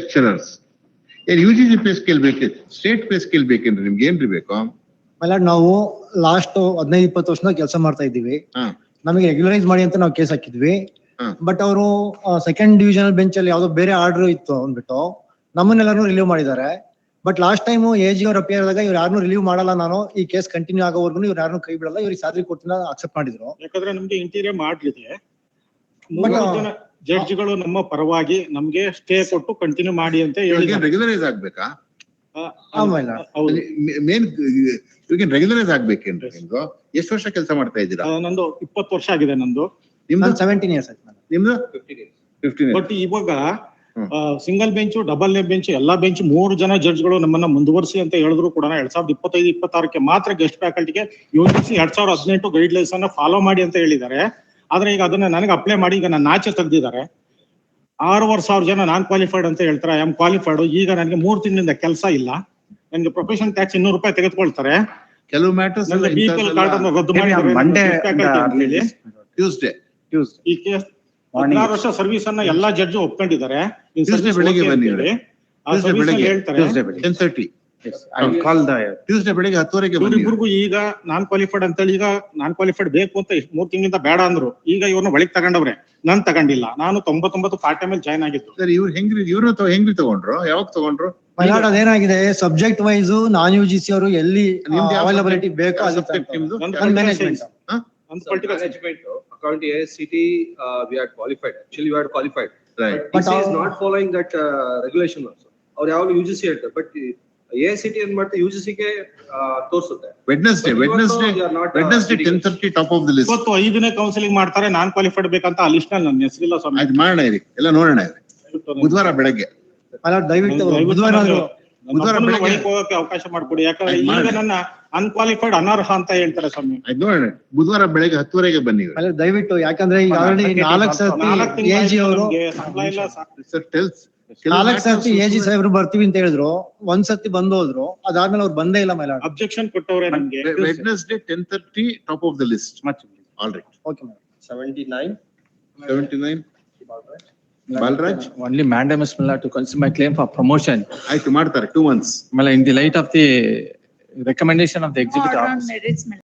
Lecturers ಏನ್ UGC pay scale ಬೇಕೆ, state pay scale ಬೇಕೇನ್ರಿ ನಿಮ್ಗೆ? ಏನ್ರಿ ಬೇಕು? ನಾವು ಲಾಸ್ಟ್ 15-20 ವರ್ಷದಿಂದ ಕೆಲಸ ಮಾಡ್ತಾ ಇದ್ದೀವಿ. ನಮಗೆ ರೆಗ್ಯುಲರೈಸ್ ಮಾಡಿ ಅಂತ ನಾವು ಕೇಸ್ ಹಾಕಿದ್ವಿ. ಬಟ್ ಅವರು ಸೆಕೆಂಡ್ ಡಿವಿಷನಲ್ ಬೆಂಚ್ ಅಲ್ಲಿ ಯಾವ್ದೋ ಬೇರೆ ಆರ್ಡರ್ ಇತ್ತು ಅಂದ್ಬಿಟ್ಟು ನಮ್ಮನ್ನೆಲ್ಲರೂ ರಿಲೀವ್ ಮಾಡಿದ್ದಾರೆ. ಬಟ್ ಲಾಸ್ಟ್ ಟೈಮ್ AG ಅವ್ರು ಅಪಿಯರ್ ಆದಾಗ ಇವ್ರು ಯಾರನ್ನೂ ರಿಲೀವ್ ಮಾಡಲ್ಲ, ನಾನು ಈ ಕೇಸ್ ಕಂಟಿನ್ಯೂ ಆಗೋವರೆಗೂ ಇವ್ರು ಯಾರನ್ನೂ ಕೈ ಬಿಡಲ್ಲ, ಇವ್ರಿಗೆ ಸ್ಯಾಲರಿ ಕೊಡ್ತೀನಿ ಅಕ್ಸೆಪ್ಟ್ ಮಾಡಿದ್ರು. ಯಾಕಂದ್ರೆ ನಮ್ಗೆ ಇಂಟೀರಿಯರ್ ಮಾಡ್ಲಿದೆ, ಜಡ್ಜ್ಗಳು ನಮ್ಮ ಪರವಾಗಿ ನಮ್ಗೆ ಸ್ಟೇ ಕೊಟ್ಟು ಕಂಟಿನ್ಯೂ ಮಾಡಿ ಅಂತ ಹೇಳಿ ರೆಗ್ಯುಲರೈಸ್ ಆಗ್ಬೇಕಾ? ಮೇನ್ ರೆಗ್ಯುಲರೈಸ್ ಆಗ್ಬೇಕೇನ್ರಿ ನಿಮ್ದು? ಎಷ್ಟು ವರ್ಷ ಕೆಲಸ ಮಾಡ್ತಾ ಇದ್ದೀರಾ? ನಂದು 20 ವರ್ಷ ಆಗಿದೆ. ನಂದು 17 years ಆಯ್ತು. ನಿಮ್ದು 15 years. ಬಟ್ ಇವಾಗ ಸಿಂಗಲ್ ಬೆಂಚ್, ಡಬಲ್ ಬೆಂಚ್, ಎಲ್ಲಾ ಬೆಂಚ್ 3 ಜನ ಜಡ್ಜ್ಗಳು ನಮ್ಮನ್ನ ಮುಂದುವರಿಸಿ ಅಂತ ಹೇಳಿದ್ರು ಕೂಡ 2025-26 ಮಾತ್ರ ಗೆಸ್ಟ್ ಫ್ಯಾಕಲ್ಟಿಗೆ UGC 2018 ಗೈಡ್ ಲೈನ್ಸ್ ಅನ್ನ ಫಾಲೋ ಮಾಡಿ ಅಂತ ಹೇಳಿದ್ದಾರೆ. ಆದ್ರೆ ಈಗ ಅದನ್ನ ನನಗೆ ಅಪ್ಲೈ ಮಾಡಿ ಈಗ ನನ್ನ ಆಚೆ ತೆಗ್ದಿದ್ದಾರೆ. 6,500 ಜನ ನಾನ್ ಕ್ವಾಲಿಫೈಡ್ ಅಂತ ಹೇಳ್ತಾರೆ, ಐ ಆಮ್ ಕ್ವಾಲಿಫೈಡ್. ಈಗ ನನಗೆ 3 ತಿಂಗಳಿಂದ ಕೆಲಸ ಇಲ್ಲ. ನನಗೆ ಪ್ರೊಫೆಷನ್ ಟ್ಯಾಕ್ಸ್ 200 ರೂಪಾಯಿ ತೆಗೆದುಕೊಳ್ತಾರೆ. ಕೆಲವು ಮ್ಯಾಟರ್ಸ್ ಕಾರ್ಡ್ ಅನ್ನು ರದ್ದು ಮಾಡಿ ಟ್ಯೂಸ್ಡೇ ಈ ಕೇಸ್ 16 ವರ್ಷ ಸರ್ವಿಸ್ ಅನ್ನ ಎಲ್ಲಾ ಜಡ್ಜ್ ಒಪ್ಕೊಂಡಿದ್ದಾರೆ. ಬೆಳಿಗ್ಗೆ ಬನ್ನಿ, ಹೇಳ್ತಾರೆ 10:30 ಟ್ಯೂಸ್ಡೇ ಬೆಳಿಗ್ಗೆ 10:00 ಇವ್ರಿಬ್ರಿಗೂ ಈಗ ನಾನ್ ಕ್ವಾಲಿಫೈಡ್ ಅಂತ ಹೇಳಿ, ಈಗ ನಾನ್ ಕ್ವಾಲಿಫೈಡ್ ಬೇಕು ಅಂತ 3 ತಿಂಗಳಿಂದ ಬೇಡ ಅಂದ್ರು. ಈಗ ಇವ್ರನ್ನ ಒಳಗ್ ತಗೊಂಡವ್ರೆ, ನಾನ್ ತಗೊಂಡಿಲ್ಲ. ನಾನು 99 ಪಾರ್ಟ್ ಟೈಮ್ ಅಲ್ಲಿ ಜಾಯ್ನ್ ಆಗಿದ್ದು. ಸರ್ ಇವ್ರು ಹೆಂಗ್ರಿ ತಗೊಂಡ್ರು? ಯಾವಾಗ ತಗೊಂಡ್ರು? ಅದೇನಾಗಿದೆ, ಸಬ್ಜೆಕ್ಟ್ ವೈಸ್ ನಾನ್ UGC ಅವರು ಎಲ್ಲಿ ಅವೈಲಬಿಲಿಟಿ ಬೇಕು ಸಬ್ಜೆಕ್ಟ್ ನಿಮ್ದು management. According to AICT, we are qualified. Actually, we are qualified. Right. But this is not following that regulation also. Or ಯಾವ UGC ಹೇಳ್ತಾರೆ, but AICT ಏನ್ ಮಾಡ್ತಾರೆ, UGC ಗೆ ತೋರಿಸುತ್ತೆ. Wednesday 10:30 top of the list. 25ನೇ counselling ಮಾಡ್ತಾರೆ. Non qualified ಬೇಕಂತ ಆ ಲಿಸ್ಟ್ ನಲ್ಲಿ ನನ್ನ ಹೆಸರಿಲ್ಲ ಸ್ವಾಮಿ. ಅದು ಮಾಡೋಣ ಇರಿ, ಎಲ್ಲ ನೋಡೋಣ ಇರಿ. ಬುಧವಾರ ಬೆಳಗ್ಗೆ ದಯವಿಟ್ಟು ಬುಧವಾರ ಬೆಳಗ್ಗೆ ಹೋಗಕ್ಕೆ ಅವಕಾಶ ಮಾಡ್ಕೊಡಿ. ಯಾಕಂದ್ರೆ ಈಗ ನನ್ನ ಅನ್ಕ್ವಾಲಿಫೈಡ್ ಅನರ್ಹ ಅಂತ ಹೇಳ್ತಾರೆ ಸ್ವಾಮಿ. ನೋಡೋಣ, ಬುಧವಾರ ಬೆಳಗ್ಗೆ 10:00 ಬನ್ನಿ ದಯವಿಟ್ಟು. ಯಾಕಂದ್ರೆ ಈಗ ಆಲ್ರೆಡಿ 4 ಸರ್ತಿ AG ಅವರು 4 ಸರ್ತಿ AG ಸಾಹೇಬ್ರು ಬರ್ತೀವಿ ಅಂತ ಹೇಳಿದ್ರು. 1 ಸರ್ತಿ ಬಂದು ಹೋದ್ರು, ಅದಾದ್ಮೇಲೆ ಅವ್ರು ಬಂದೇ ಇಲ್ಲ. ಮೇಲೆ ಅಬ್ಜೆಕ್ಷನ್ ಕೊಟ್ಟವ್ರೆ ನಮ್ಗೆ. Wednesday 10:30 top of the list. All right. Okay madam. 79 Balraj. Only mandamus to consume my claim for promotion. ಆಯ್ತು, ಮಾಡ್ತಾರೆ 2 months. In the light of the recommendation of the executive officer.